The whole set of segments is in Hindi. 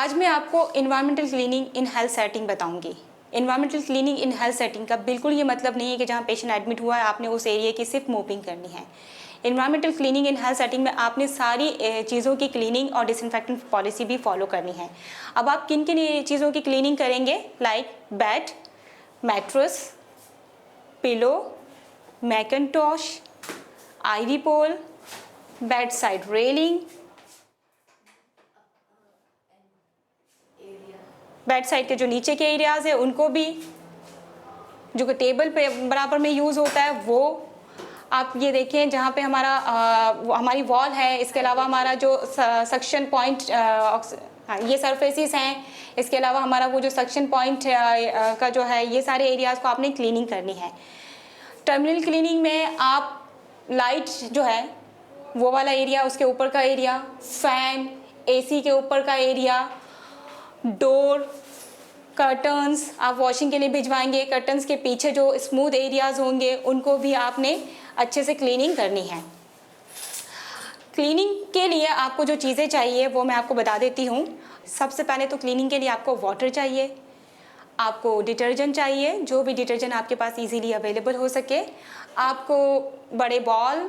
आज मैं आपको environmental cleaning in health setting बताऊंगी। Environmental cleaning in health setting का बिल्कुल ये मतलब नहीं है कि जहाँ पेशेंट एडमिट हुआ है आपने उस एरिया की सिर्फ मोपिंग करनी है। Environmental cleaning in health setting में आपने सारी चीज़ों की क्लीनिंग और डिसइंफेक्टेंट पॉलिसी भी फॉलो करनी है। अब आप किन किन चीज़ों की क्लीनिंग करेंगे, like bed, mattress, pillow, mackintosh, IV pole, bed side railing, bed side के जो नीचे के एरियाज़ है उनको भी, जो कि टेबल पे बराबर में यूज़ होता है वो आप ये देखें। जहाँ पे हमारी वॉल है, इसके अलावा हमारा जो सक्शन पॉइंट ये सरफेसिस हैं, इसके अलावा हमारा वो जो सक्शन पॉइंट का जो है, ये सारे एरियाज़ को आपने क्लीनिंग करनी है। टर्मिनल क्लीनिंग में आप लाइट जो है वो वाला एरिया, उसके ऊपर का एरिया, फैन, एसी के ऊपर का एरिया, डोर, कर्टन्स आप वॉशिंग के लिए भिजवाएंगे, कर्टन्स के पीछे जो स्मूथ एरियाज़ होंगे उनको भी आपने अच्छे से क्लीनिंग करनी है। क्लीनिंग के लिए आपको जो चीज़ें चाहिए वो मैं आपको बता देती हूँ। सबसे पहले तो क्लीनिंग के लिए आपको वाटर चाहिए, आपको डिटर्जेंट चाहिए, जो भी डिटर्जेंट आपके पास इजीली अवेलेबल हो सके। आपको बड़े बॉल,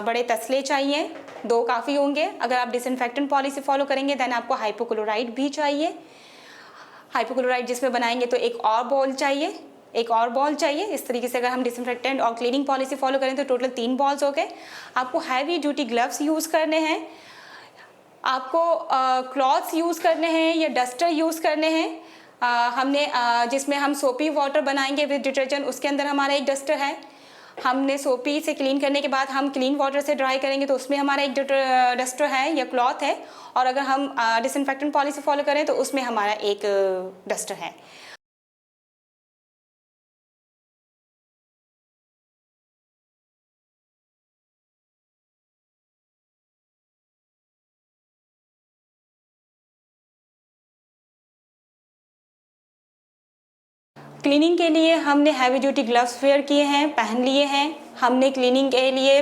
बड़े तसले चाहिए, 2 काफ़ी होंगे। अगर आप डिसइंफेक्टेंट पॉलिसी फॉलो करेंगे देन आपको हाइपोक्लोराइड भी चाहिए। हाइपोक्लोराइड जिसमें बनाएंगे तो एक और बॉल चाहिए। इस तरीके से अगर हम डिसइंफेक्टेंट और क्लीनिंग पॉलिसी फॉलो करें तो टोटल 3 बॉल्स हो गए। आपको हैवी ड्यूटी ग्लव्स यूज़ करने हैं, आपको क्लॉथ्स यूज़ करने हैं या डस्टर यूज़ करने हैं। जिसमें हम सोपी वाटर बनाएंगे विद डिटर्जेंट, उसके अंदर हमारा एक डस्टर है। हमने सोपी से क्लीन करने के बाद हम क्लीन वाटर से ड्राई करेंगे तो उसमें हमारा एक डस्टर है या क्लॉथ है। और अगर हम डिसइंफेक्टेंट पॉलिसी फॉलो करें तो उसमें हमारा एक डस्टर है। क्लीनिंग के लिए हमने हैवी ड्यूटी ग्लव्स वेयर किए हैं, पहन लिए हैं। हमने क्लीनिंग के लिए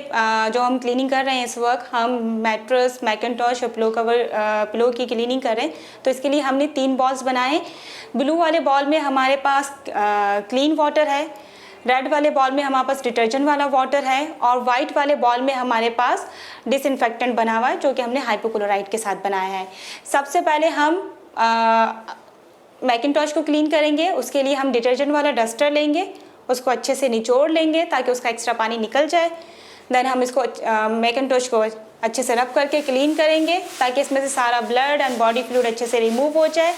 जो हम क्लीनिंग कर रहे हैं इस वक्त, हम मैट्रेस, मैकिन्टॉश और पिलो की क्लीनिंग कर रहे हैं। तो इसके लिए हमने 3 बॉल्स बनाए हैं। ब्लू वाले बॉल में हमारे पास क्लीन वाटर है, रेड वाले बॉल में हमारे पास डिटर्जेंट वाला वाटर है और वाइट वाले बॉल में हमारे पास डिसइंफेक्टेंट बना हुआ है जो कि हमने हाइपोक्लोराइड के साथ बनाया है। सबसे पहले हम मैकिन्टॉश को क्लीन करेंगे। उसके लिए हम डिटर्जेंट वाला डस्टर लेंगे, उसको अच्छे से निचोड़ लेंगे ताकि उसका एक्स्ट्रा पानी निकल जाए। देन हम इसको मैकिन्टॉश को अच्छे से रब करके क्लीन करेंगे ताकि इसमें से सारा ब्लड एंड बॉडी फ्लूइड अच्छे से रिमूव हो जाए।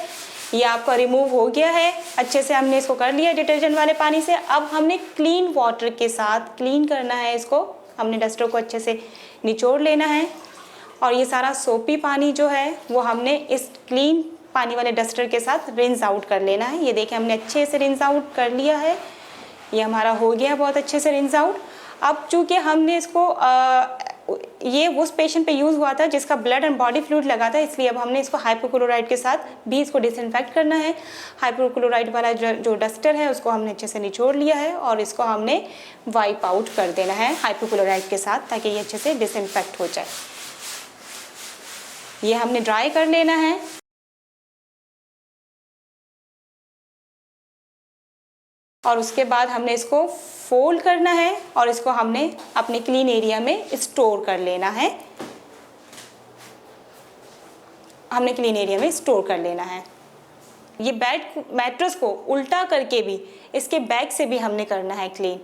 ये आपका रिमूव हो गया है, अच्छे से हमने इसको कर लिया डिटर्जेंट वाले पानी से। अब हमने क्लीन वाटर के साथ क्लीन करना है इसको। हमने डस्टर को अच्छे से निचोड़ लेना है और ये सारा सोपी पानी जो है वो हमने इस क्लीन पानी वाले डस्टर के साथ रिंस आउट कर लेना है। ये देखिए हमने अच्छे से रिंस आउट कर लिया है, ये हमारा हो गया बहुत अच्छे से रिंस आउट। अब चूँकि हमने इसको ये उस पेशेंट पे यूज़ हुआ था जिसका ब्लड एंड बॉडी फ्लूइड लगा था, इसलिए अब हमने इसको हाइपोक्लोराइड के साथ भी इसको डिसइंफेक्ट करना है। हाइपोक्लोराइड वाला जो डस्टर है उसको हमने अच्छे से निचोड़ लिया है और इसको हमने वाइप आउट कर देना है हाइपोक्लोराइड के साथ ताकि ये अच्छे से डिसइंफेक्ट हो जाए। ये हमने ड्राई कर लेना है। और उसके बाद हमने इसको फोल्ड करना है और इसको हमने अपने क्लीन एरिया में स्टोर कर लेना है। हमने क्लीन एरिया में स्टोर कर लेना है। ये मैट्रेस को उल्टा करके भी इसके बैक से भी हमने करना है क्लीन।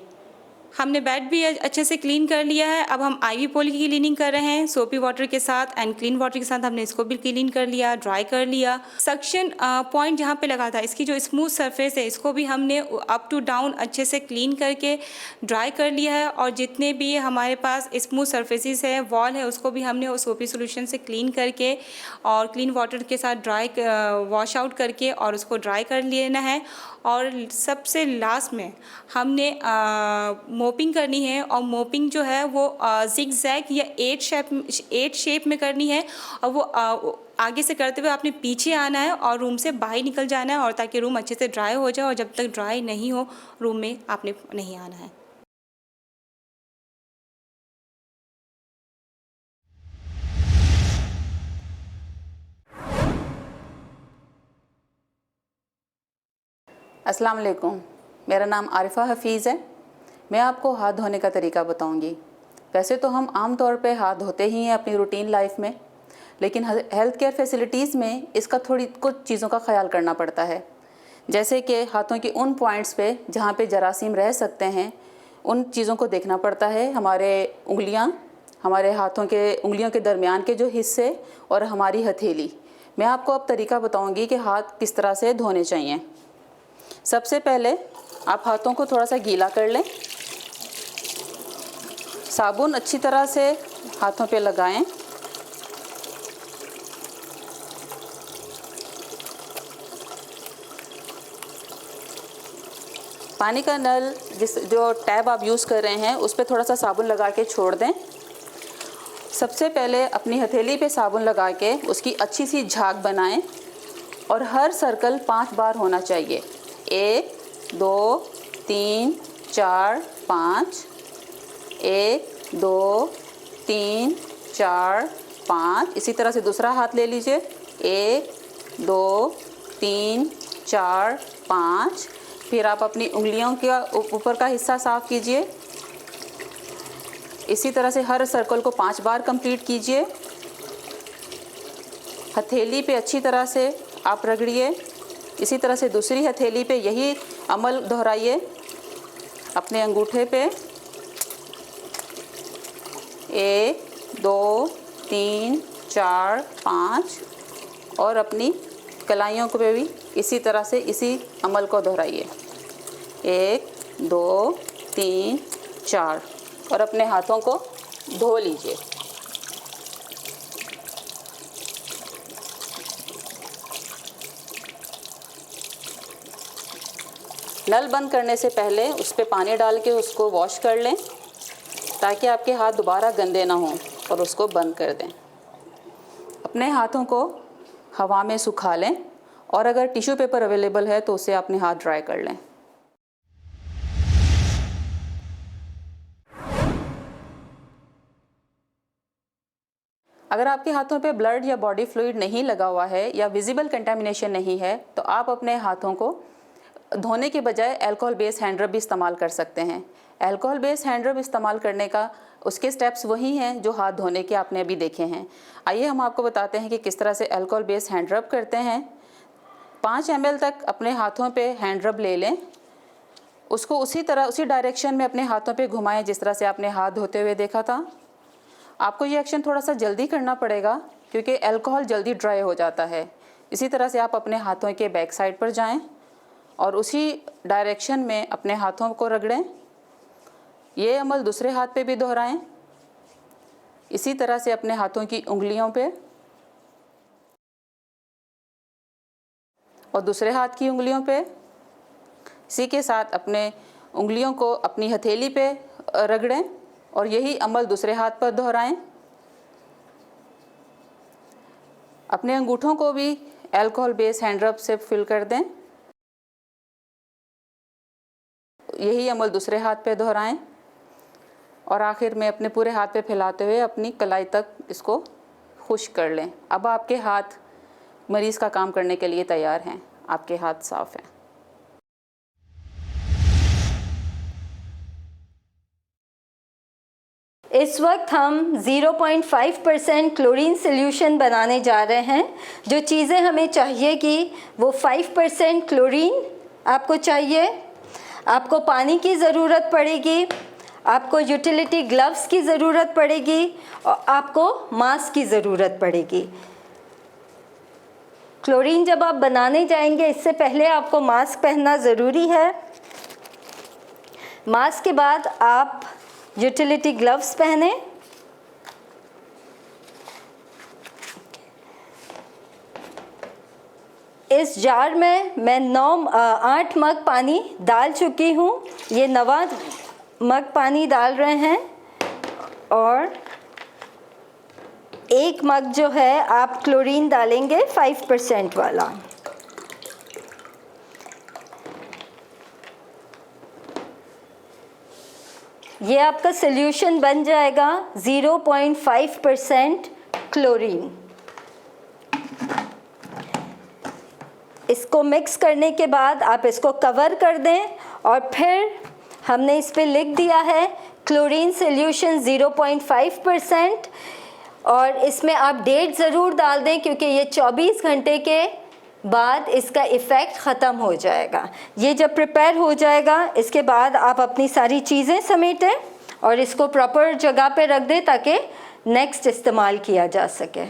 हमने बेड भी अच्छे से क्लीन कर लिया है। अब हम आईवी पोल की क्लीनिंग कर रहे हैं सोपी वाटर के साथ एंड क्लीन वाटर के साथ। हमने इसको भी क्लीन कर लिया, ड्राई कर लिया। सक्शन पॉइंट जहाँ पे लगा था, इसकी जो स्मूथ सरफेस है इसको भी हमने अप टू डाउन अच्छे से क्लीन करके ड्राई कर लिया है। और जितने भी हमारे पास स्मूथ सरफेसिस है, वॉल है, उसको भी हमने उस सोपी सोल्यूशन से क्लीन करके और क्लीन वाटर के साथ ड्राई वॉश आउट करके और उसको ड्राई कर लेना है। और सबसे लास्ट में हमने मोपिंग करनी है और मोपिंग जो है वो ज़िग-ज़ैग या 8 शेप में करनी है। और वो आगे से करते हुए आपने पीछे आना है और रूम से बाहर निकल जाना है और ताकि रूम अच्छे से ड्राई हो जाए। और जब तक ड्राई नहीं हो रूम में आपने नहीं आना है। अस्सलाम वालेकुम, मेरा नाम आरिफा हफ़ीज़ है। मैं आपको हाथ धोने का तरीका बताऊंगी। वैसे तो हम आम तौर पे हाथ धोते ही हैं अपनी रूटीन लाइफ में, लेकिन हेल्थ केयर फैसिलिटीज़ में इसका थोड़ी कुछ चीज़ों का ख्याल करना पड़ता है। जैसे कि हाथों की उन पॉइंट्स पे जहाँ पे जरासीम रह सकते हैं, उन चीज़ों को देखना पड़ता है। हमारे उंगलियाँ, हमारे हाथों के उंगलियों के दरमियान के जो हिस्से और हमारी हथेली। मैं आपको अब तरीका बताऊंगी कि हाथ किस तरह से धोने चाहिए। सबसे पहले आप हाथों को थोड़ा सा गीला कर लें। साबुन अच्छी तरह से हाथों पे लगाएं। पानी का नल जो टैब आप यूज़ कर रहे हैं उस पर थोड़ा सा साबुन लगा के छोड़ दें। सबसे पहले अपनी हथेली पे साबुन लगा के उसकी अच्छी सी झाग बनाएं और हर सर्कल 5 बार होना चाहिए। 1 2 3 4 5, 1 2 3 4 5। इसी तरह से दूसरा हाथ ले लीजिए। 1 2 3 4 5। फिर आप अपनी उंगलियों के ऊपर का हिस्सा साफ़ कीजिए। इसी तरह से हर सर्कल को 5 बार कंप्लीट कीजिए। हथेली पे अच्छी तरह से आप रगड़िए। इसी तरह से दूसरी हथेली पे यही अमल दोहराइए। अपने अंगूठे पे 1 2 3 4 5 और अपनी कलाइयों पे भी इसी तरह से इसी अमल को दोहराइए। 1 2 3 4 और अपने हाथों को धो लीजिए। नल बंद करने से पहले उस पर पानी डाल के उसको वॉश कर लें ताकि आपके हाथ दोबारा गंदे ना हों, और उसको बंद कर दें। अपने हाथों को हवा में सुखा लें और अगर टिश्यू पेपर अवेलेबल है तो उससे अपने हाथ ड्राई कर लें। अगर आपके हाथों पे ब्लड या बॉडी फ्लूइड नहीं लगा हुआ है या विजिबल कंटेमिनेशन नहीं है तो आप अपने हाथों को धोने के बजाय अल्कोहल बेस्ड हैंड रब भी इस्तेमाल कर सकते हैं। अल्कोहल बेस्ड हैंड रब इस्तेमाल करने का उसके स्टेप्स वही हैं जो हाथ धोने के आपने अभी देखे हैं। आइए हम आपको बताते हैं कि किस तरह से अल्कोहल बेस्ड हैंड रब करते हैं। 5 ml तक अपने हाथों पे हैंड रब ले लें। उसको उसी डायरेक्शन में अपने हाथों पे घुमाएं जिस तरह से आपने हाथ धोते हुए देखा था। आपको ये एक्शन थोड़ा सा जल्दी करना पड़ेगा क्योंकि अल्कोहल जल्दी ड्राई हो जाता है। इसी तरह से आप अपने हाथों के बैक साइड पर जाएं और उसी डायरेक्शन में अपने हाथों को रगड़ें। ये अमल दूसरे हाथ पे भी दोहराएं। इसी तरह से अपने हाथों की उंगलियों पे और दूसरे हाथ की उंगलियों पे। इसी के साथ अपने उंगलियों को अपनी हथेली पे रगड़ें और यही अमल दूसरे हाथ पर दोहराएं। अपने अंगूठों को भी अल्कोहल बेस्ड हैंड रब से फिल कर दें। यही अमल दूसरे हाथ पे दोहराएं और आखिर में अपने पूरे हाथ पे फैलाते हुए अपनी कलाई तक इसको खुश्क कर लें। अब आपके हाथ मरीज़ का काम करने के लिए तैयार हैं। आपके हाथ साफ़ हैं। इस वक्त हम 0.5% क्लोरीन सोल्यूशन बनाने जा रहे हैं। जो चीज़ें हमें चाहिए कि वो 5% क्लोरीन आपको चाहिए। आपको पानी की ज़रूरत पड़ेगी, आपको यूटिलिटी ग्लव्स की ज़रूरत पड़ेगी और आपको मास्क की ज़रूरत पड़ेगी। क्लोरीन जब आप बनाने जाएंगे इससे पहले आपको मास्क पहनना ज़रूरी है। मास्क के बाद आप यूटिलिटी ग्लव्स पहने। इस जार में मैं 8 मग पानी डाल चुकी हूँ। ये 9वां मग पानी डाल रहे हैं और 1 मग जो है आप क्लोरीन डालेंगे 5% वाला। ये आपका सॉल्यूशन बन जाएगा 0.5% क्लोरीन। इसको मिक्स करने के बाद आप इसको कवर कर दें और फिर हमने इस पे लिख दिया है क्लोरीन सॉल्यूशन 0.5%, और इसमें आप डेट ज़रूर डाल दें क्योंकि ये 24 घंटे के बाद इसका इफ़ेक्ट ख़त्म हो जाएगा। ये जब प्रिपेयर हो जाएगा इसके बाद आप अपनी सारी चीज़ें समेटें और इसको प्रॉपर जगह पे रख दें ताकि नेक्स्ट इस्तेमाल किया जा सके।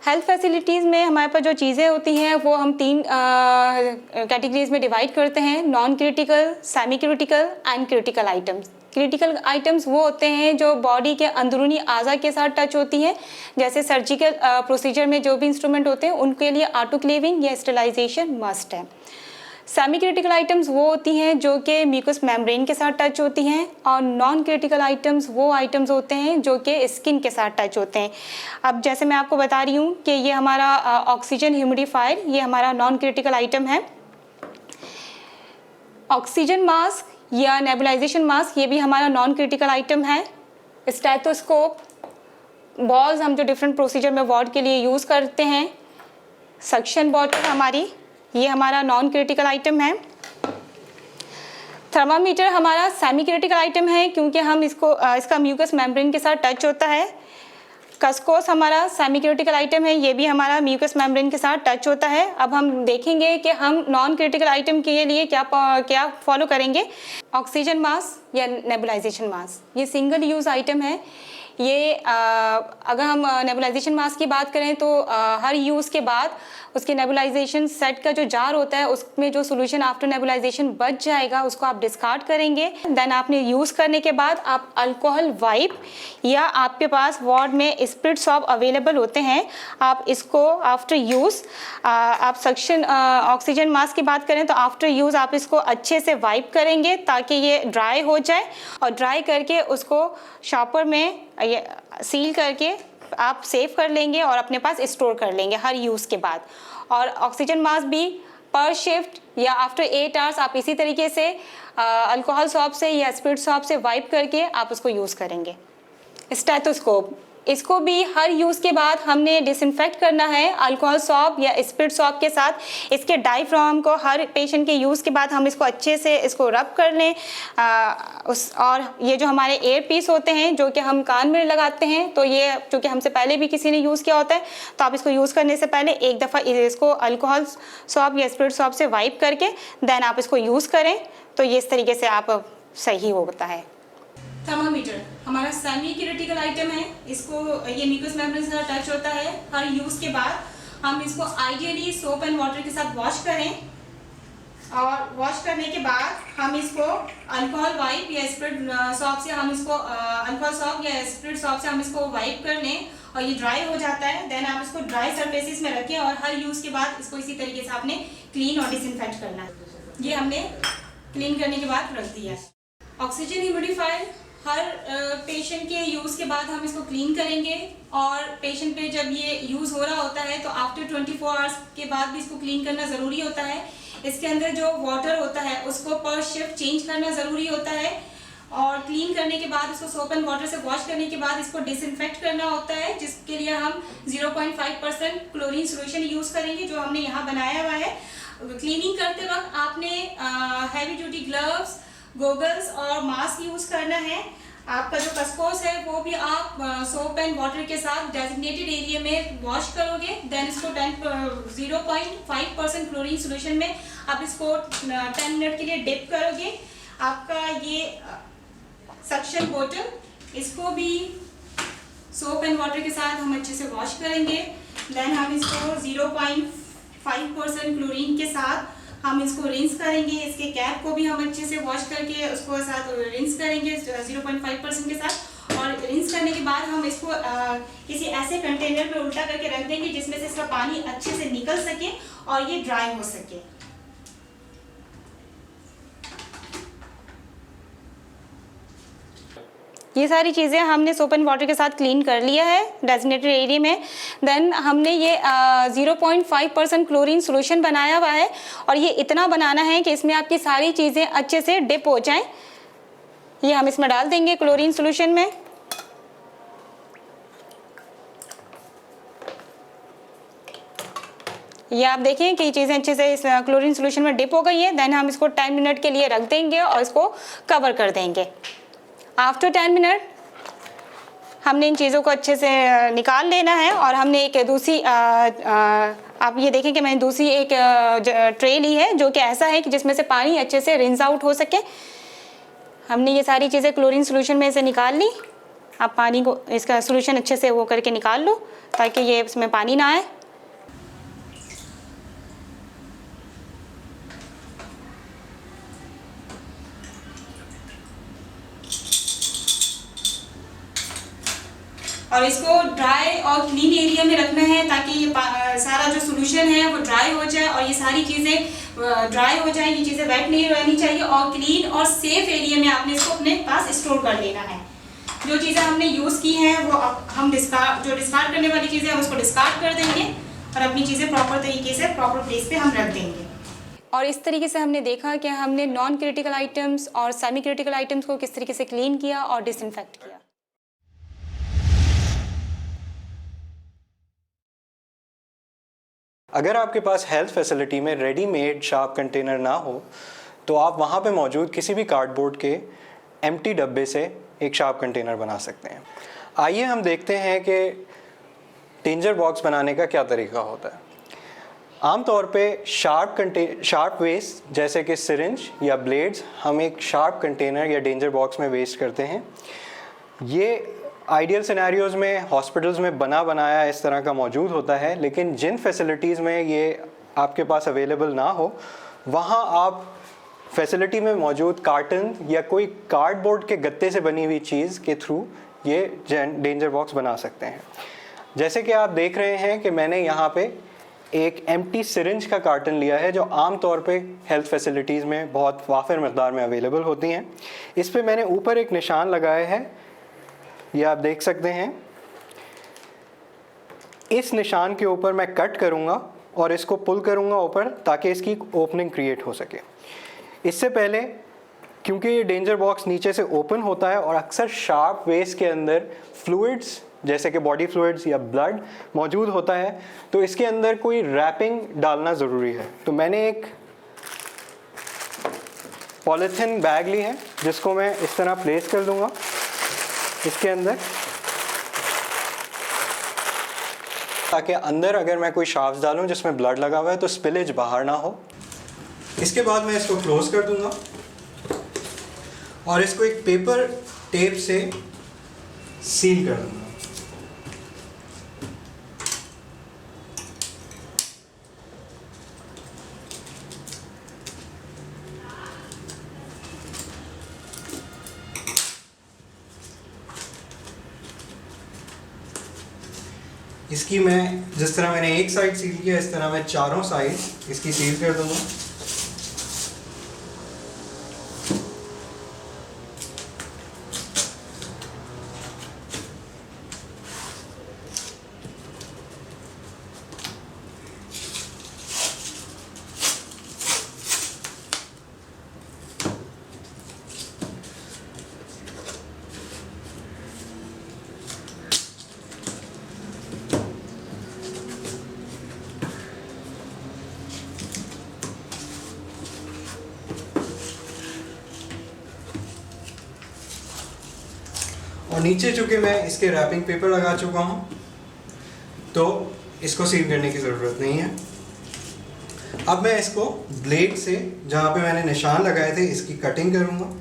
हेल्थ फैसिलिटीज़ में हमारे पास जो चीज़ें होती हैं वो हम 3 कैटेगरीज में डिवाइड करते हैं: non critical, semi critical and critical items. Critical items वो होते हैं जो बॉडी के अंदरूनी अज़ा के साथ टच होती हैं, जैसे सर्जिकल प्रोसीजर में जो भी इंस्ट्रूमेंट होते हैं उनके लिए ऑटोक्लेविंग या स्टेरिलाइजेशन मस्ट है। सेमी क्रिटिकल आइटम्स वो होती हैं जो कि म्यूकस मेम्ब्रेन के साथ टच होती हैं, और नॉन क्रिटिकल आइटम्स वो आइटम्स होते हैं जो कि स्किन के साथ टच होते हैं। अब जैसे मैं आपको बता रही हूँ कि ये हमारा ऑक्सीजन ह्यूमिडिफायर, ये हमारा नॉन क्रिटिकल आइटम है। ऑक्सीजन मास्क या नेबुलाइजेशन मास्क, ये भी हमारा नॉन क्रिटिकल आइटम है। स्टेथोस्कोप, बॉल्स हम जो डिफरेंट प्रोसीजर में वार्ड के लिए यूज़ करते हैं। सक्शन बॉटल हमारी, ये हमारा नॉन क्रिटिकल आइटम है। थर्मामीटर हमारा सेमी क्रिटिकल आइटम है क्योंकि हम इसका म्यूकस मेम्ब्रेन के साथ टच होता है। कसकोस हमारा सेमी क्रिटिकल आइटम है, ये भी हमारा म्यूकस मेम्ब्रेन के साथ टच होता है। अब हम देखेंगे कि हम नॉन क्रिटिकल आइटम के लिए क्या फॉलो करेंगे। ऑक्सीजन मास्क या नेबुलाइजेशन मास्क, ये सिंगल यूज़ आइटम है। ये अगर हम नेबुलाइजेशन मास्क की बात करें तो हर यूज़ के बाद उसके नेबुलाइजेशन सेट का जो जार होता है उसमें जो सोल्यूशन आफ्टर नेबुलाइजेशन बच जाएगा उसको आप डिस्कार्ड करेंगे। देन आपने यूज़ करने के बाद आप अल्कोहल वाइप या आपके पास वार्ड में स्पिरिट सॉप अवेलेबल होते हैं, आप इसको आफ्टर यूज़ आप सक्शन ऑक्सीजन मास्क की बात करें तो आफ्टर यूज़ आप इसको अच्छे से वाइप करेंगे ताकि ये ड्राई हो जाए, और ड्राई करके उसको शॉपर में सील करके आप सेव कर लेंगे और अपने पास स्टोर कर लेंगे हर यूज़ के बाद। और ऑक्सीजन मास्क भी पर शिफ्ट या आफ्टर 8 आवर्स आप इसी तरीके से अल्कोहल सॉप से या स्पिरिट सॉप से वाइप करके आप उसको यूज़ करेंगे। स्टेथोस्कोप, इसको भी हर यूज़ के बाद हमने डिसइंफेक्ट करना है अल्कोहल सॉप या स्पिरिट सॉप के साथ। इसके डायफ्राम को हर पेशेंट के यूज़ के बाद हम इसको अच्छे से इसको रब कर लें। और ये जो हमारे एयर पीस होते हैं जो कि हम कान में लगाते हैं, तो ये चूँकि हमसे पहले भी किसी ने यूज़ किया होता है तो आप इसको यूज़ करने से पहले एक दफ़ा इसको अल्कोहल सॉप या स्पिरिट सॉप से वाइप करके देन आप इसको यूज़ करें, तो ये इस तरीके से आप सही होता है। थर्मामीटर हमारा सेमी क्रिटिकल आइटम है, इसको ये म्यूकस मेम्ब्रेन से टच होता है। हर यूज़ के बाद हम इसको आइडियली सोप एंड वाटर के साथ वॉश करें, और वॉश करने के बाद हम इसको अल्कोहल वाइप या स्पिरिट सॉप से हम इसको अल्कोहल सॉप या स्पिरिट सॉप से हम इसको वाइप कर लें और ये ड्राई हो जाता है। देन आप इसको ड्राई सरफेसिस में रखें और हर यूज़ के बाद इसको इसी तरीके से आपने क्लीन और डिसइंफेक्ट करना है। ये हमने क्लीन करने के बाद रख दिया। ऑक्सीजन ह्यूमिडिफायर हर पेशेंट के यूज़ के बाद हम इसको क्लीन करेंगे, और पेशेंट पे जब ये यूज़ हो रहा होता है तो आफ्टर 24 आवर्स के बाद भी इसको क्लीन करना ज़रूरी होता है। इसके अंदर जो वाटर होता है उसको पर शिफ्ट चेंज करना ज़रूरी होता है, और क्लीन करने के बाद इसको सोप एंड वाटर से वॉश करने के बाद इसको डिसइंफेक्ट करना होता है, जिसके लिए हम 0.5% क्लोरीन सोल्यूशन यूज़ करेंगे जो हमने यहाँ बनाया हुआ है। क्लीनिंग करते वक्त आपने हैवी ड्यूटी ग्लव्स, गोगल्स और मास्क यूज़ करना है। आपका जो कसकोस है वो भी आप सोप एंड वाटर के साथ डेजिग्नेटेड एरिया में वॉश करोगे। देन इसको 0.5% क्लोरीन सोल्यूशन में आप इसको 10 मिनट के लिए डिप करोगे। आपका ये सक्शन बोतल, इसको भी सोप एंड वाटर के साथ हम अच्छे से वॉश करेंगे। देन हम इसको 0.5% क्लोरीन के साथ हम इसको रिंस करेंगे। इसके कैप को भी हम अच्छे से वॉश करके उसको साथ रिंस करेंगे 0.5% के साथ, और रिंस करने के बाद हम इसको किसी ऐसे कंटेनर में उल्टा करके रख देंगे जिसमें से इसका पानी अच्छे से निकल सके और ये ड्राई हो सके। ये सारी चीज़ें हमने सोप एंड वाटर के साथ क्लीन कर लिया है डेजिग्नेटेड एरिया में। देन हमने ये 0.5% क्लोरीन सोल्यूशन बनाया हुआ है, और ये इतना बनाना है कि इसमें आपकी सारी चीज़ें अच्छे से डिप हो जाएं। ये हम इसमें डाल देंगे क्लोरीन सोल्यूशन में। ये आप देखें कि चीज़ें अच्छे से इस क्लोरीन सोल्यूशन में डिप हो गई है। देन हम इसको 10 मिनट के लिए रख देंगे और इसको कवर कर देंगे। आफ्टर 10 मिनट हमने इन चीज़ों को अच्छे से निकाल लेना है और हमने एक दूसरी आप ये देखें कि मैंने दूसरी एक ट्रे ली है जो कि ऐसा है कि जिसमें से पानी अच्छे से रिंस आउट हो सके। हमने ये सारी चीज़ें क्लोरीन सोल्यूशन में से निकाल ली। आप पानी को इसका सोल्यूशन अच्छे से वो करके निकाल लो ताकि ये इसमें पानी ना आए। और इसको ड्राई और क्लीन एरिया में रखना है ताकि ये सारा जो सोल्यूशन है वो ड्राई हो जाए और ये सारी चीज़ें ड्राई हो जाए। ये चीज़ें वेट नहीं रहनी चाहिए और क्लीन और सेफ एरिया में आपने इसको अपने पास स्टोर कर लेना है। जो चीज़ें हमने यूज़ की हैं वो हम डिस्कार्ड करने वाली चीज़ें हम उसको डिस्कार्ड कर देंगे और अपनी चीज़ें प्रॉपर तरीके से प्रॉपर प्लेस पे हम रख देंगे। और इस तरीके से हमने देखा कि हमने नॉन क्रिटिकल आइटम्स और सेमी क्रिटिकल आइटम्स को किस तरीके से क्लीन किया और डिसइंफेक्ट किया। अगर आपके पास हेल्थ फैसिलिटी में रेडीमेड शार्प कंटेनर ना हो तो आप वहाँ पे मौजूद किसी भी कार्डबोर्ड के एम्प्टी डब्बे से एक शार्प कंटेनर बना सकते हैं। आइए हम देखते हैं कि डेंजर बॉक्स बनाने का क्या तरीका होता है। आमतौर पे शार्प वेस्ट जैसे कि सिरिंज या ब्लेड्स हम एक शार्प कंटेनर या डेंजर बॉक्स में वेस्ट करते हैं। ये आइडियल सिनेरियोज़ में हॉस्पिटल्स में बनाया इस तरह का मौजूद होता है, लेकिन जिन फैसिलिटीज़ में ये आपके पास अवेलेबल ना हो वहाँ आप फैसिलिटी में मौजूद कार्टन या कोई कार्डबोर्ड के गत्ते से बनी हुई चीज़ के थ्रू ये डेंजर बॉक्स बना सकते हैं। जैसे कि आप देख रहे हैं कि मैंने यहाँ पे एक एम्प्टी सिरिंज का कार्टन लिया है जो आम तौर पे हेल्थ फैसिलिटीज़ में बहुत वाफिर मकदार में अवेलेबल होती हैं। इस पे मैंने ऊपर एक निशान लगाया है, ये आप देख सकते हैं। इस निशान के ऊपर मैं कट करूँगा और इसको पुल करूँगा ऊपर ताकि इसकी ओपनिंग क्रिएट हो सके। इससे पहले क्योंकि ये डेंजर बॉक्स नीचे से ओपन होता है और अक्सर शार्प वेस्ट के अंदर फ्लूइड्स जैसे कि बॉडी फ्लूइड्स या ब्लड मौजूद होता है, तो इसके अंदर कोई रैपिंग डालना ज़रूरी है। तो मैंने एक पॉलीथिन बैग ली है जिसको मैं इस तरह प्लेस कर दूंगा इसके अंदर, ताकि अंदर अगर मैं कोई शाफ्ट डालूं जिसमें ब्लड लगा हुआ है तो स्पिलेज बाहर ना हो। इसके बाद मैं इसको क्लोज कर दूंगा और इसको एक पेपर टेप से सील कर दूंगा। इसकी मैं जिस तरह मैंने एक साइड सील किया इस तरह मैं चारों साइड इसकी सील कर दूंगा। और नीचे चूँकि मैं इसके रैपिंग पेपर लगा चुका हूँ तो इसको सील करने की ज़रूरत नहीं है। अब मैं इसको ब्लेड से जहाँ पे मैंने निशान लगाए थे इसकी कटिंग करूँगा।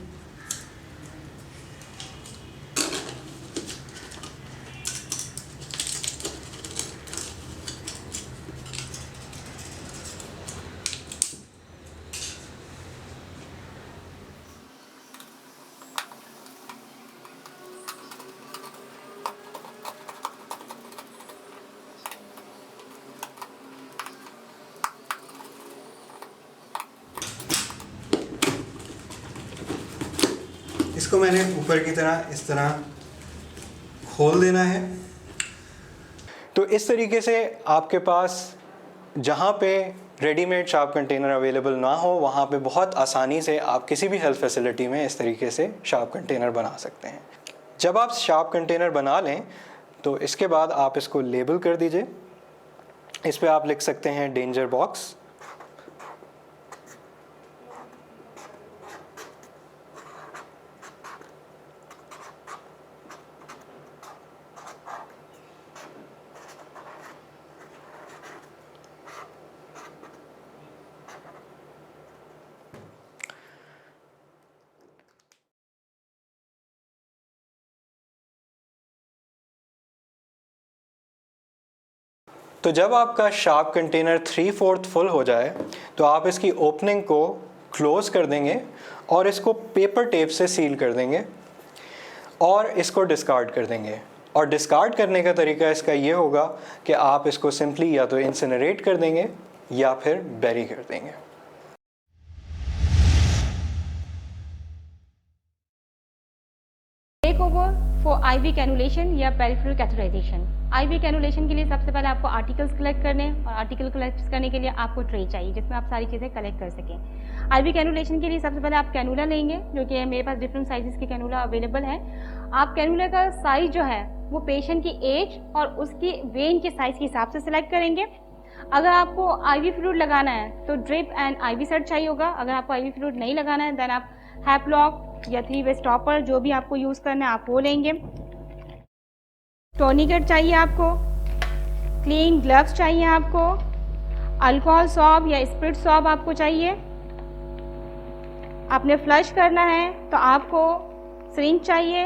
इसको मैंने ऊपर की तरह इस तरह खोल देना है। तो इस तरीके से आपके पास जहाँ पे रेडीमेड शार्प कंटेनर अवेलेबल ना हो वहाँ पे बहुत आसानी से आप किसी भी हेल्थ फैसिलिटी में इस तरीके से शार्प कंटेनर बना सकते हैं। जब आप शार्प कंटेनर बना लें तो इसके बाद आप इसको लेबल कर दीजिए इस पे आप लिख सकते हैं डेंजर बॉक्स। तो जब आपका शार्प कंटेनर 3/4 फुल हो जाए तो आप इसकी ओपनिंग को क्लोज़ कर देंगे और इसको पेपर टेप से सील कर देंगे और इसको डिस्कार्ड कर देंगे। और डिस्कार्ड करने का तरीका इसका ये होगा कि आप इसको सिंपली या तो इंसिनरेट कर देंगे या फिर बैरी कर देंगे। Take over for IV cannulation या पेरिफेरल कैथेटराइजेशन। आईवी कैनुलेशन के लिए सबसे पहले आपको आर्टिकल्स कलेक्ट करने और आर्टिकल कलेक्ट करने के लिए आपको ट्रे चाहिए जिसमें आप सारी चीज़ें कलेक्ट कर सकें। आईवी कैनुलेशन के लिए सबसे पहले आप कैनुला लेंगे, जो कि मेरे पास डिफरेंट साइजेस के कैनुला अवेलेबल है। आप कैनुला का साइज जो है वो पेशेंट की एज और उसकी वेन के साइज के हिसाब से सिलेक्ट करेंगे। अगर आपको आईवी फ्लूइड लगाना है तो ड्रिप एंड आईवी सेट चाहिए होगा। अगर आपको आईवी फ्लूइड नहीं लगाना है देन आप हैपलॉक या 3-वे स्टॉपर जो भी आपको यूज़ करना है आप वो लेंगे। टोनिकेट चाहिए आपको, क्लीन ग्लव्स चाहिए आपको, अल्कोहल सॉब या स्पिरिट सॉब आपको चाहिए। आपने फ्लश करना है तो आपको सिरिंज चाहिए,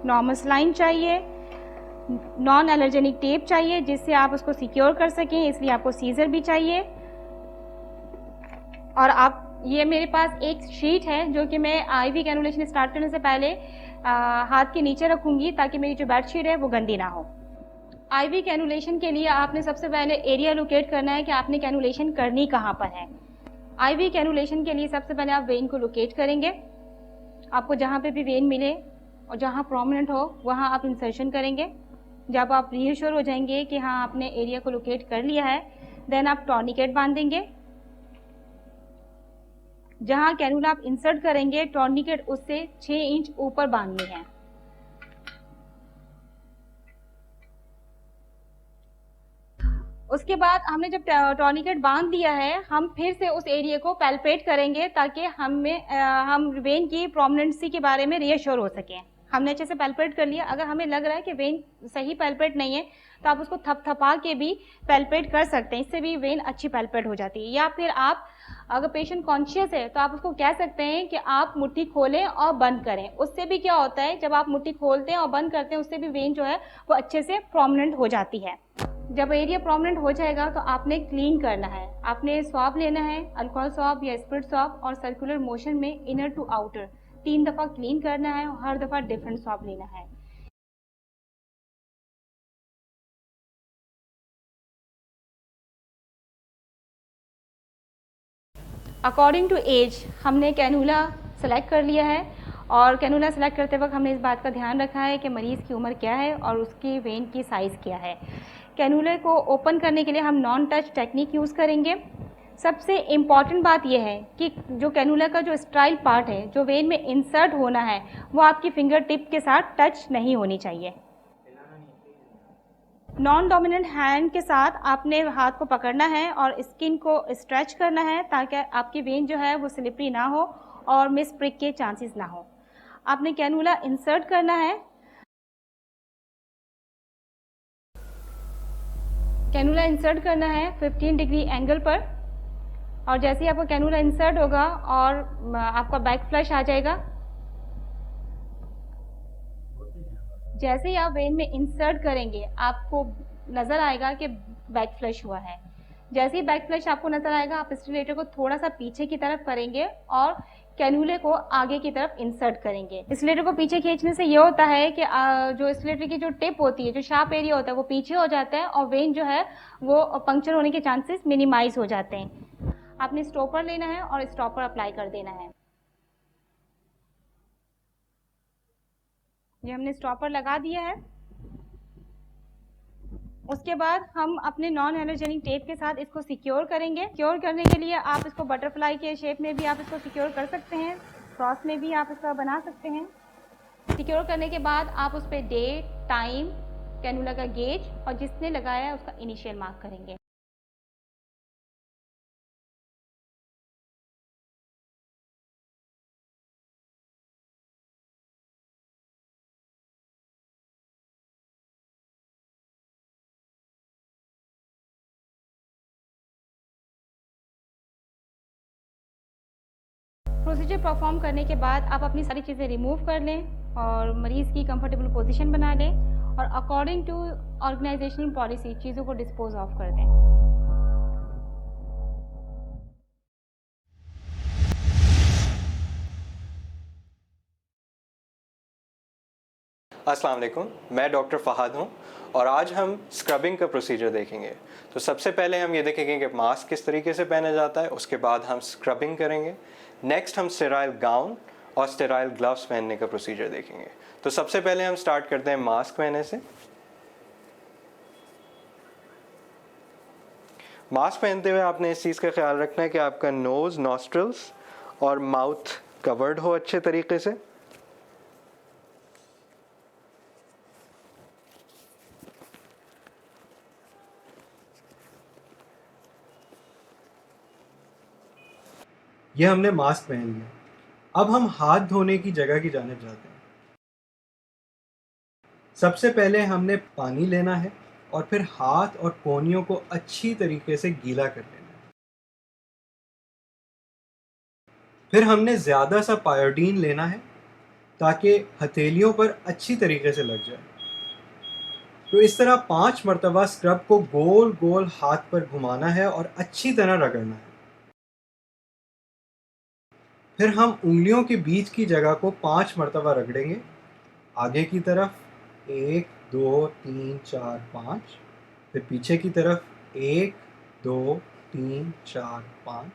नॉर्मल सलाइन चाहिए, नॉन एलर्जेनिक टेप चाहिए जिससे आप उसको सिक्योर कर सकें, इसलिए आपको सीजर भी चाहिए। और आप ये मेरे पास एक शीट है जो कि मैं आईवी कैनुलेशन स्टार्ट करने से पहले हाथ के नीचे रखूंगी ताकि मेरी जो बेड शीट है वो गंदी ना हो। आईवी कैनुलेशन के लिए आपने सबसे पहले एरिया लोकेट करना है कि आपने कैनुलेशन करनी कहाँ पर है। आईवी कैनुलेशन के लिए सबसे पहले आप वेन को लोकेट करेंगे। आपको जहाँ पे भी वेन मिले और जहाँ प्रोमिनेंट हो वहाँ आप इंसर्शन करेंगे। जब आप रीअश्योर हो जाएंगे कि हाँ आपने एरिया को लोकेट कर लिया है देन आप टॉर्निकेट बांधेंगे। जहाँ कैनुला आप इंसर्ट करेंगे टॉर्निकेट उससे 6 इंच ऊपर बांधनी है। उसके बाद हमने जब टॉर्निकेट बांध दिया है हम फिर से उस एरिया को पैल्पेट करेंगे ताकि हम वेन की प्रोमिनेंसी के बारे में रीअश्योर हो सकें। हमने अच्छे से पैल्पेट कर लिया। अगर हमें लग रहा है कि वेन सही पैल्पेट नहीं है तो आप उसको थपथपा के भी पैल्पेट कर सकते हैं, इससे भी वेन अच्छी पैल्पेट हो जाती है। या फिर आप अगर पेशेंट कॉन्शियस है तो आप उसको कह सकते हैं कि आप मुट्ठी खोलें और बंद करें। उससे भी क्या होता है जब आप मुट्ठी खोलते हैं और बंद करते हैं उससे भी वेन जो है वो अच्छे से प्रोमिनेंट हो जाती है। जब एरिया प्रोमिनेंट हो जाएगा तो आपने क्लीन करना है। आपने स्वैब लेना है, अल्कोहल स्वैब या स्पिरिट स्वैब, और सर्कुलर मोशन में इनर टू आउटर 3 दफ़ा क्लीन करना है और हर दफ़ा डिफरेंट स्वैब लेना है। अकॉर्डिंग टू एज हमने कैनुला सेलेक्ट कर लिया है और कैनुला सेलेक्ट करते वक्त हमने इस बात का ध्यान रखा है कि मरीज़ की उम्र क्या है और उसकी वेन की साइज़ क्या है। कैनुले को ओपन करने के लिए हम नॉन टच टेक्निक यूज़ करेंगे। सबसे इम्पॉर्टेंट बात यह है कि जो कैनुला का जो स्टाइल पार्ट है जो वेन में इंसर्ट होना है वो आपकी फिंगर टिप के साथ टच नहीं होनी चाहिए। नॉन डोमिनेंट हैंड के साथ आपने हाथ को पकड़ना है और स्किन को स्ट्रेच करना है ताकि आपकी वेन जो है वो स्लिपरी ना हो और मिस प्रिक के चांसेस ना हो। आपने कैनुला इंसर्ट करना है। कैनुला इंसर्ट करना है 15 डिग्री एंगल पर, और जैसे ही आपका कैनुला इंसर्ट होगा और आपका बैक फ्लश आ जाएगा, जैसे ही आप वेन में इंसर्ट करेंगे आपको नज़र आएगा कि बैक फ्लश हुआ है। जैसे ही बैक फ्लश आपको नज़र आएगा आप स्टिलेटर को थोड़ा सा पीछे की तरफ करेंगे और कैनुले को आगे की तरफ इंसर्ट करेंगे। स्टिलेटर को पीछे खींचने से ये होता है कि जो स्टिलेटर की जो टिप होती है, जो शार्प एरिया होता है वो पीछे हो जाता है और वेन जो है वो पंक्चर होने के चांसेस मिनिमाइज हो जाते हैं। आपने स्टॉपर लेना है और स्टॉपर अप्लाई कर देना है। ये हमने स्टॉपर लगा दिया है। उसके बाद हम अपने नॉन एलर्जेनिक टेप के साथ इसको सिक्योर करेंगे। सिक्योर करने के लिए आप इसको बटरफ्लाई के शेप में भी आप इसको सिक्योर कर सकते हैं, क्रॉस में भी आप इसका बना सकते हैं। सिक्योर करने के बाद आप उस पर डेट, टाइम, कैनुला का गेज और जिसने लगाया है उसका इनिशियल मार्क करेंगे। प्रोसीजर परफॉर्म करने के बाद आप अपनी सारी चीज़ें रिमूव कर लें और मरीज़ की कंफर्टेबल पोजीशन बना लें और अकॉर्डिंग टू ऑर्गेनाइजेशनल पॉलिसी चीज़ों को डिस्पोज ऑफ कर दें। अस्सलाम वालेकुम, मैं डॉक्टर फ़हाद हूँ और आज हम स्क्रबिंग का प्रोसीजर देखेंगे। तो सबसे पहले हम ये देखेंगे कि मास्क किस तरीके से पहना जाता है, उसके बाद हम स्क्रबिंग करेंगे। नेक्स्ट हम स्टेराइल गाउन और स्टेराइल ग्लव्स पहनने का प्रोसीजर देखेंगे। तो सबसे पहले हम स्टार्ट करते हैं मास्क पहनने से। मास्क पहनते हुए आपने इस चीज़ का ख्याल रखना है कि आपका नोज़, नॉस्ट्रल्स और माउथ कवर्ड हो अच्छे तरीके से। यह हमने मास्क पहन लिया। अब हम हाथ धोने की जगह की जानिब जाते हैं। सबसे पहले हमने पानी लेना है और फिर हाथ और कोहनियों को अच्छी तरीके से गीला कर लेना है। फिर हमने ज़्यादा सा पायोडीन लेना है ताकि हथेलियों पर अच्छी तरीके से लग जाए। तो इस तरह 5 मरतबा स्क्रब को गोल गोल हाथ पर घुमाना है और अच्छी तरह रगड़ना है। फिर हम उंगलियों के बीच की जगह को 5 मरतबा रगड़ेंगे। आगे की तरफ 1 2 3 4 5, फिर पीछे की तरफ 1 2 3 4 5,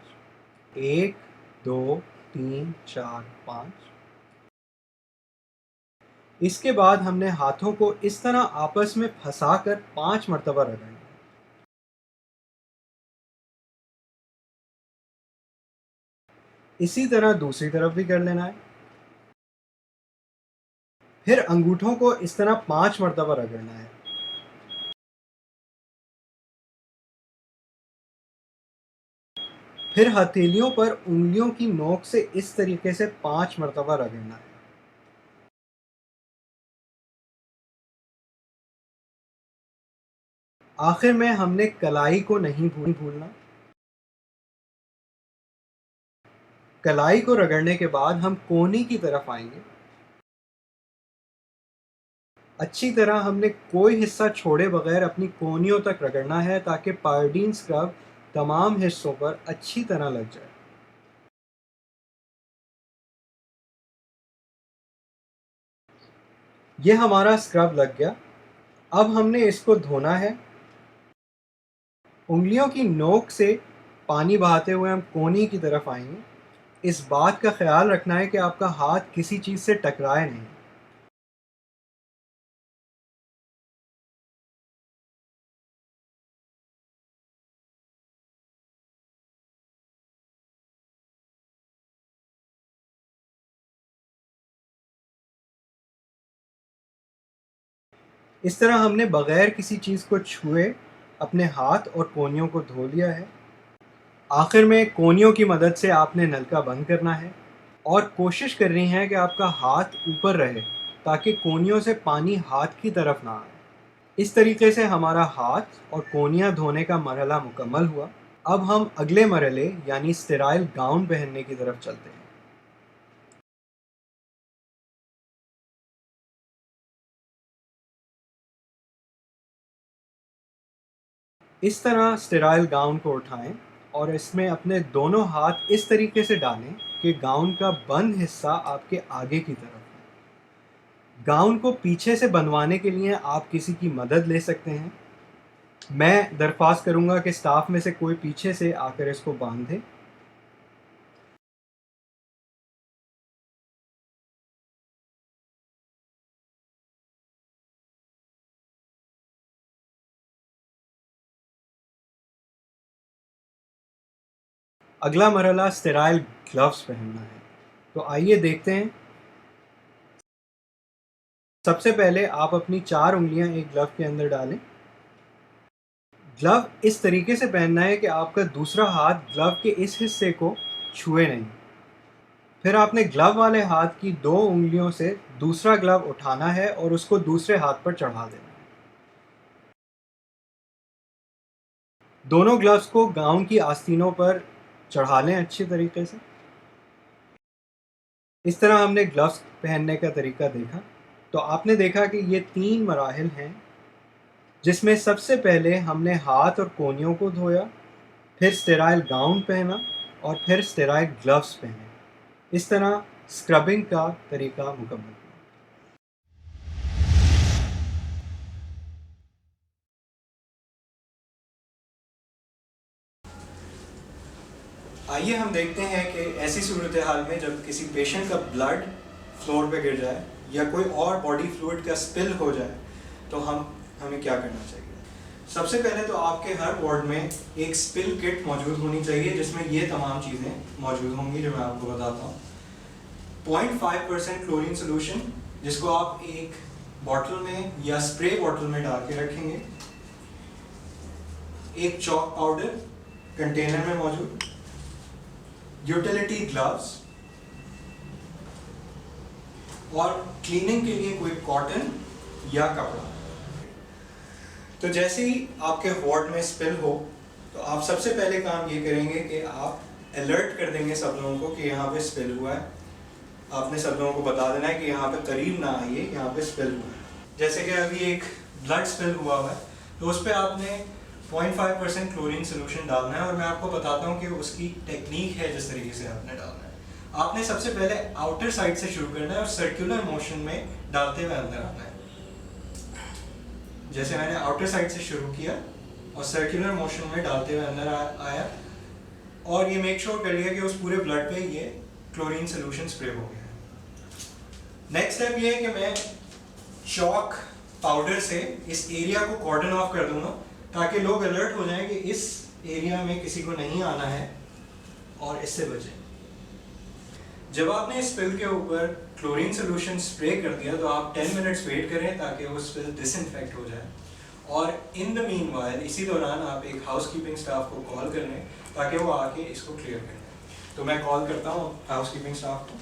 1 2 3 4 5। इसके बाद हमने हाथों को इस तरह आपस में फंसाकर 5 मरतबा रगड़ना है। इसी तरह दूसरी तरफ भी कर लेना है। फिर अंगूठों को इस तरह 5 मरतबा रगड़ना है। फिर हथेलियों पर उंगलियों की नोक से इस तरीके से 5 मरतबा रगड़ना है। आखिर में हमने कलाई को नहीं भूलना। कलाई को रगड़ने के बाद हम कोहनी की तरफ आएंगे। अच्छी तरह हमने कोई हिस्सा छोड़े बगैर अपनी कोहनियों तक रगड़ना है ताकि पायोडीन स्क्रब तमाम हिस्सों पर अच्छी तरह लग जाए। यह हमारा स्क्रब लग गया। अब हमने इसको धोना है। उंगलियों की नोक से पानी बहाते हुए हम कोहनी की तरफ आएंगे। इस बात का ख्याल रखना है कि आपका हाथ किसी चीज़ से टकराए नहीं। इस तरह हमने बगैर किसी चीज़ को छुए अपने हाथ और कोहनियों को धो लिया है। आखिर में कोहनियों की मदद से आपने नलका बंद करना है और कोशिश करनी है कि आपका हाथ ऊपर रहे ताकि कोहनियों से पानी हाथ की तरफ ना आए। इस तरीके से हमारा हाथ और कोहनियाँ धोने का मरहला मुकम्मल हुआ। अब हम अगले मरहले यानी स्टेराइल गाउन पहनने की तरफ चलते हैं। इस तरह स्टेराइल गाउन को उठाएं और इसमें अपने दोनों हाथ इस तरीके से डालें कि गाउन का बंद हिस्सा आपके आगे की तरफ है। गाउन को पीछे से बनवाने के लिए आप किसी की मदद ले सकते हैं। मैं दरख्वास्त करूंगा कि स्टाफ में से कोई पीछे से आकर इसको बांध दे। अगला मरहला स्टेराइल ग्लव्स पहनना है। तो आइए देखते हैं। सबसे पहले आप अपनी 4 उंगलियां एक ग्लव के अंदर डालें। ग्लव इस तरीके से पहनना है कि आपका दूसरा हाथ ग्लव के इस हिस्से को छुए नहीं। फिर आपने ग्लव वाले हाथ की 2 उंगलियों से दूसरा ग्लव उठाना है और उसको दूसरे हाथ पर चढ़ा देना है। दोनों ग्लव्स को गाउन की आस्तीनों पर चढ़ा लें अच्छी तरीके से। इस तरह हमने ग्लव्स पहनने का तरीका देखा। तो आपने देखा कि ये 3 मराहिल हैं, जिसमें सबसे पहले हमने हाथ और कोहनियों को धोया, फिर स्टेराइल गाउन पहना और फिर स्टेराइल ग्लव्स पहने। इस तरह स्क्रबिंग का तरीका मुकम्मल हुआ। आइए हम देखते हैं कि ऐसी सूरत हाल में जब किसी पेशेंट का ब्लड फ्लोर पे गिर जाए या कोई और बॉडी फ्लूइड का स्पिल हो जाए तो हमें क्या करना चाहिए। सबसे पहले तो आपके हर वार्ड में एक स्पिल किट मौजूद होनी चाहिए, जिसमें ये तमाम चीज़ें मौजूद होंगी जो मैं आपको बताता हूँ। 0.5% क्लोरीन सोल्यूशन, जिसको आप एक बॉटल में या स्प्रे बॉटल में डाल के रखेंगे। एक चॉक पाउडर कंटेनर में मौजूद, यूटिलिटी ग्लव्स और क्लीनिंग के लिए कोई कॉटन या कपड़ा। तो जैसे ही आपके वार्ड में स्पिल हो तो आप सबसे पहले काम ये करेंगे कि आप अलर्ट कर देंगे सब लोगों को कि यहाँ पे स्पिल हुआ है। आपने सब लोगों को बता देना है कि यहाँ पे करीब ना आइए, यहाँ पे स्पिल हुआ है। जैसे कि अभी एक ब्लड स्पिल हुआ है तो उस पर आपने 0.5% क्लोरीन सोल्यूशन डालना है और मैं आपको बताता हूँ कि उसकी टेक्निक है जिस तरीके से आपने डालना है। आपने सबसे पहले आउटर साइड से शुरू करना है और सर्कुलर मोशन में डालते हुए अंदर आना है। जैसे मैंने आउटर साइड से शुरू किया और सर्कुलर मोशन में डालते हुए अंदर आया और ये मेक श्योर कर लिया कि उस पूरे ब्लड पे ये क्लोरीन सोल्यूशन स्प्रे हो गया है। नेक्स्ट स्टेप ये है कि मैं चॉक पाउडर से इस एरिया को कॉर्डन ऑफ कर दूंगा ताकि लोग अलर्ट हो जाएं कि इस एरिया में किसी को नहीं आना है और इससे बचें। जब आपने स्पिल के ऊपर क्लोरीन सोल्यूशन स्प्रे कर दिया तो आप 10 मिनट्स वेट करें ताकि वो स्पिल डिसइंफेक्ट हो जाए और इन द मीनवाइल इसी दौरान आप एक हाउसकीपिंग स्टाफ को कॉल कर लें ताकि वो आके इसको क्लियर कर दें। तो मैं कॉल करता हूँ हाउसकीपिंग स्टाफ को।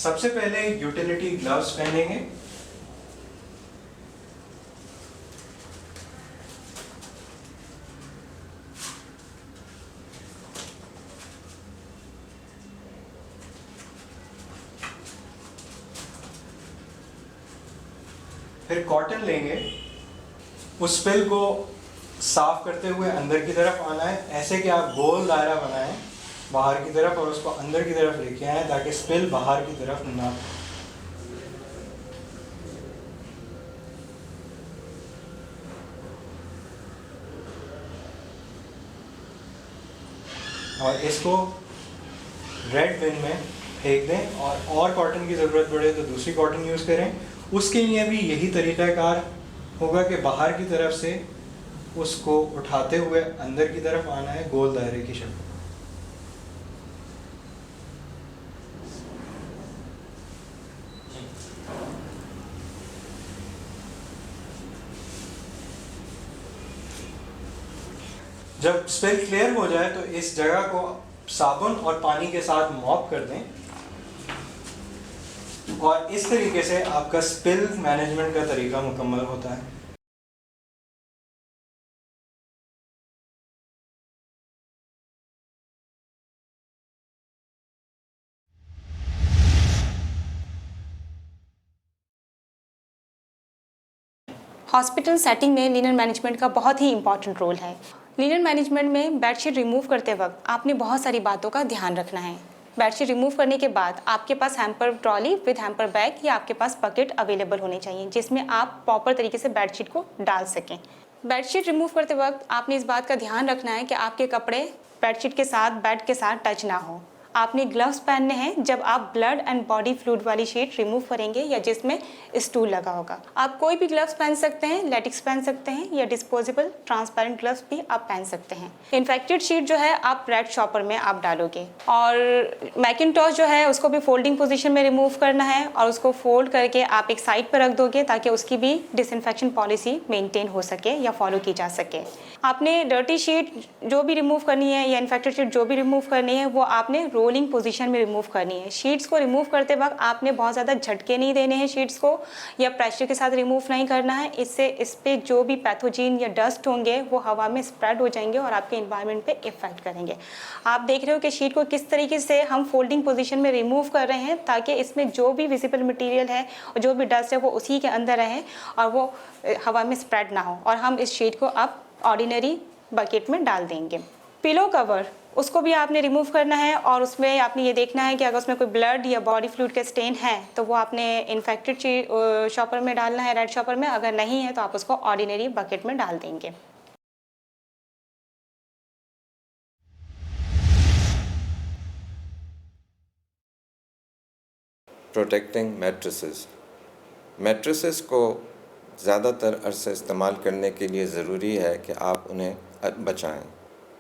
सबसे पहले यूटिलिटी ग्लव्स पहनेंगे, फिर कॉटन लेंगे, उस स्पिल को साफ करते हुए अंदर की तरफ आना है, ऐसे कि आप गोल दायरा बनाएं बाहर की तरफ और उसको अंदर की तरफ लेके आए ताकि स्पिल बाहर की तरफ ना। और इसको रेड बिन में फेंक दें और कॉटन की ज़रूरत पड़े तो दूसरी कॉटन यूज़ करें। उसके लिए भी यही तरीक़ाकार होगा कि बाहर की तरफ से उसको उठाते हुए अंदर की तरफ आना है गोल दायरे की शक्ल। जब स्पिल क्लियर हो जाए तो इस जगह को साबुन और पानी के साथ मॉप कर दें और इस तरीके से आपका स्पिल मैनेजमेंट का तरीका मुकम्मल होता है। हॉस्पिटल सेटिंग में लिनन मैनेजमेंट का बहुत ही इंपॉर्टेंट रोल है। लिनन मैनेजमेंट में बेडशीट रिमूव करते वक्त आपने बहुत सारी बातों का ध्यान रखना है। बेडशीट रिमूव करने के बाद आपके पास hamper trolley with hamper bag या आपके पास बकेट अवेलेबल होने चाहिए जिसमें आप प्रॉपर तरीके से बेडशीट को डाल सकें। बेडशीट रिमूव करते वक्त आपने इस बात का ध्यान रखना है कि आपके कपड़े बेडशीट के साथ बेड के साथ टच ना हो। आपने ग्लव्स पहनने हैं जब आप ब्लड एंड बॉडी फ्लूइड वाली शीट रिमूव करेंगे या जिसमें स्टूल लगा होगा। आप कोई भी ग्लव्स पहन सकते हैं, लेटिक्स पहन सकते हैं या डिस्पोजेबल ट्रांसपेरेंट ग्लव्स भी आप पहन सकते हैं। इन्फेक्टेड शीट जो है आप रेड शॉपर में आप डालोगे और मैकिनटॉश जो है उसको भी फोल्डिंग पोजीशन में रिमूव करना है और उसको फोल्ड करके आप एक साइड पर रख दोगे ताकि उसकी भी डिसइंफेक्शन पॉलिसी मेंटेन हो सके या फॉलो की जा सके। आपने डर्टी शीट जो भी रिमूव करनी है या इन्फेक्टेड शीट जो भी रिमूव करनी है वो आपने रोलिंग पोजीशन में रिमूव करनी है। शीट्स को रिमूव करते वक्त आपने बहुत ज़्यादा झटके नहीं देने हैं शीट्स को, या प्रेशर के साथ रिमूव नहीं करना है। इससे इस पर जो भी पैथोजन या डस्ट होंगे वो हवा में स्प्रेड हो जाएंगे और आपके इन्वायरमेंट पे इफेक्ट करेंगे। आप देख रहे हो कि शीट को किस तरीके से हम फोल्डिंग पोजीशन में रिमूव कर रहे हैं ताकि इसमें जो भी विजिबल मटेरियल है और जो भी डस्ट है वो उसी के अंदर रहे और वो हवा में स्प्रेड ना हो। और हम इस शीट को अब ऑर्डिनरी बकेट में डाल देंगे। पिलो कवर उसको भी आपने रिमूव करना है और उसमें आपने ये देखना है कि अगर उसमें कोई ब्लड या बॉडी फ्लूइड के स्टेन है तो वो आपने इन्फेक्टेड शॉपर में डालना है, रेड शॉपर में। अगर नहीं है तो आप उसको ऑर्डिनरी बकेट में डाल देंगे। प्रोटेक्टिंग मैट्रेसेस को ज़्यादातर अरसे इस्तेमाल करने के लिए ज़रूरी है कि आप उन्हें बचाएं।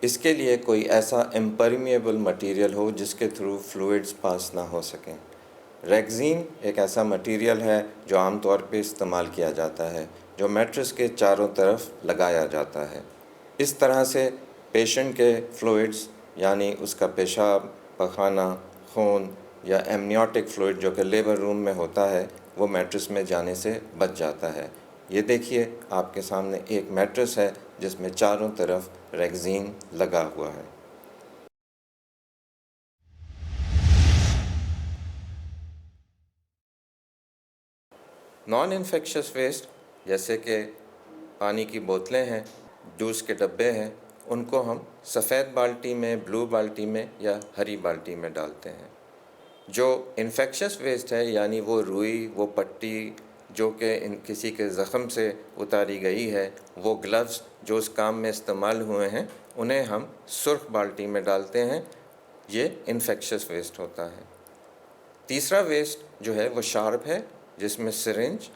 इसके लिए कोई ऐसा इम्परमिएबल मटेरियल हो जिसके थ्रू फ्लूइड्स पास ना हो सकें। रेक्सीन एक ऐसा मटेरियल है जो आमतौर पे इस्तेमाल किया जाता है, जो मैट्रेस के चारों तरफ लगाया जाता है। इस तरह से पेशेंट के फ्लूइड्स यानी उसका पेशाब, पखाना, खून या एमनियोटिक फ्लूइड जो कि लेबर रूम में होता है वो मैट्रेस में जाने से बच जाता है। ये देखिए आपके सामने एक मैट्रेस है जिसमें चारों तरफ रेक्सीन लगा हुआ है। नॉन इन्फेक्शियस वेस्ट जैसे कि पानी की बोतलें हैं, जूस के डब्बे हैं, उनको हम सफ़ेद बाल्टी में, ब्लू बाल्टी में या हरी बाल्टी में डालते हैं। जो इन्फेक्शियस वेस्ट है यानी वो रुई, वो पट्टी जो कि किसी के ज़ख़म से उतारी गई है, वो ग्लव्स जो उस काम में इस्तेमाल हुए हैं, उन्हें हम सुर्ख बाल्टी में डालते हैं। ये इन्फेक्शियस वेस्ट होता है। तीसरा वेस्ट जो है वो शार्प है, जिसमें सिरिंज,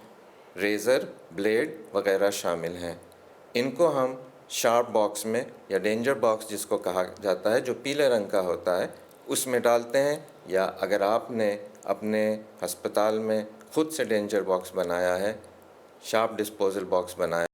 रेज़र, ब्लेड वग़ैरह शामिल हैं। इनको हम शार्प बॉक्स में या डेंजर बॉक्स जिसको कहा जाता है, जो पीले रंग का होता है, उसमें डालते हैं। या अगर आपने अपने अस्पताल में ख़ुद से डेंजर बॉक्स बनाया है, शार्प डिस्पोजल बॉक्स बनाया